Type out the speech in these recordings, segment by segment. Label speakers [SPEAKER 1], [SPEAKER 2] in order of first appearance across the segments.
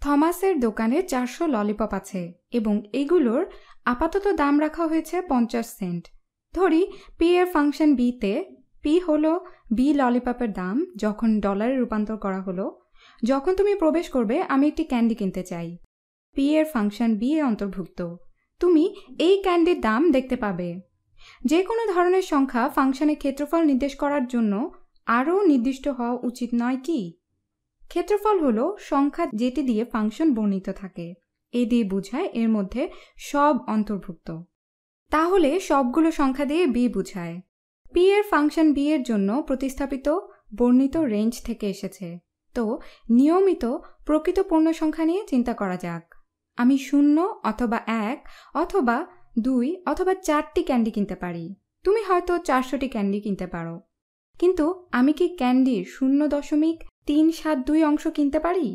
[SPEAKER 1] থমাসের দোকানে 400 ললিপপ আছে এবং এগুলোর আপাতত দাম রাখা হয়েছে 50 সেন্ট। ধরি পি এর ফাংশন বিতে পি হলো বি ললিপপের দাম যখন ডলারে রূপান্তর করা হলো। যখন তুমি প্রবেশ করবে আমি একটি ক্যান্ডি কিনতে চাই, পি এর ফাংশন বি এ অন্তর্ভুক্ত। তুমি এই ক্যান্ডির দাম দেখতে পাবে। যে কোনো ধরনের সংখ্যা ফাংশনের ক্ষেত্রফল নির্দেশ করার জন্য আরও নির্দিষ্ট হওয়া উচিত নয় কি? ক্ষেত্রফল হলো সংখ্যা যেটি দিয়ে ফাংশন বর্ণিত থাকে। এ দিয়ে বোঝায় এর মধ্যে সব অন্তর্ভুক্ত। তাহলে সবগুলো সংখ্যা দিয়ে বি বোঝায়। পি এর ফাংশন বি এর জন্য প্রতিস্থাপিত বর্ণিত রেঞ্জ থেকে এসেছে। তো নিয়মিত প্রকৃত পূর্ণ সংখ্যা নিয়ে চিন্তা করা যাক। আমি 0 অথবা 1 অথবা 2 অথবা 4টি ক্যান্ডি কিনতে পারি। তুমি হয়তো 400টি ক্যান্ডি কিনতে পারো। কিন্তু আমি কি ক্যান্ডির 0.372 অংশ কিনতে পারি?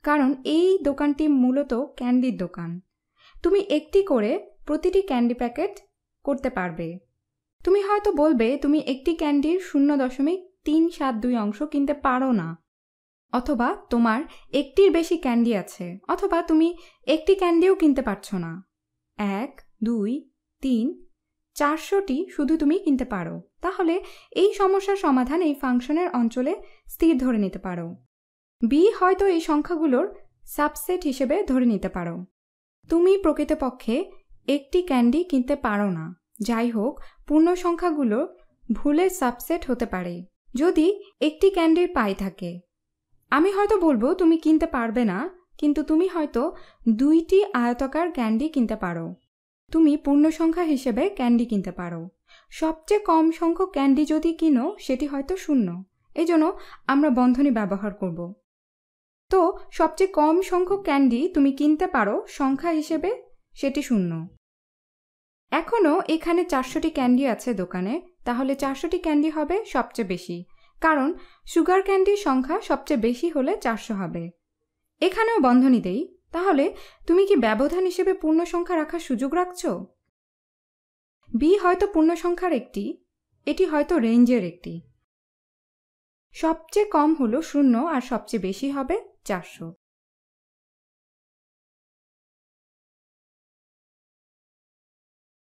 [SPEAKER 1] কারণ এই দোকানটি মূলত ক্যান্ডির দোকান। তুমি একটি করে প্রতিটি ক্যান্ডি প্যাকেট করতে পারবে। তুমি হয়তো বলবে তুমি একটি ক্যান্ডির 0.372 অংশ কিনতে পারো না, অথবা তোমার একটির বেশি ক্যান্ডি আছে, অথবা তুমি একটি ক্যান্ডিও কিনতে পারছো না। 1, 2, 3, 400টি শুধু তুমি কিনতে পারো। তাহলে এই সমস্যার সমাধান এই ফাংশনের অঞ্চলে স্থির ধরে নিতে পারো। বি হয়তো এই সংখ্যাগুলোর সাবসেট হিসেবে ধরে নিতে পারো। তুমি প্রকৃতপক্ষে একটি ক্যান্ডি কিনতে পারো না। যাই হোক, পূর্ণ সংখ্যাগুলো ভুলের সাবসেট হতে পারে যদি একটি ক্যান্ডির পাই থাকে। আমি হয়তো বলবো তুমি কিনতে পারবে না, কিন্তু তুমি হয়তো 2টি আয়তাকার ক্যান্ডি কিনতে পারো। তুমি পূর্ণ সংখ্যা হিসেবে ক্যান্ডি কিনতে পারো। সবচেয়ে কম সংখ্যক ক্যান্ডি যদি কিনো সেটি হয়তো 0। এজন্য আমরা বন্ধনী ব্যবহার করব। তো সবচেয়ে কম সংখ্যক ক্যান্ডি তুমি কিনতে পারো সংখ্যা হিসেবে সেটি 0। এখনও এখানে 400টি ক্যান্ডি আছে দোকানে, তাহলে 400টি ক্যান্ডি হবে সবচেয়ে বেশি, কারণ সুগার ক্যান্ডির সংখ্যা সবচেয়ে বেশি হলে 400 হবে। এখানেও বন্ধনী দেই। তাহলে তুমি কি ব্যবধান হিসেবে পূর্ণ সংখ্যা রাখার সুযোগ রাখছো? বি হয়তো পূর্ণ সংখ্যার একটি, এটি হয়তো রেঞ্জের একটি। সবচেয়ে কম হলো 0 আর সবচেয়ে বেশি হবে 400।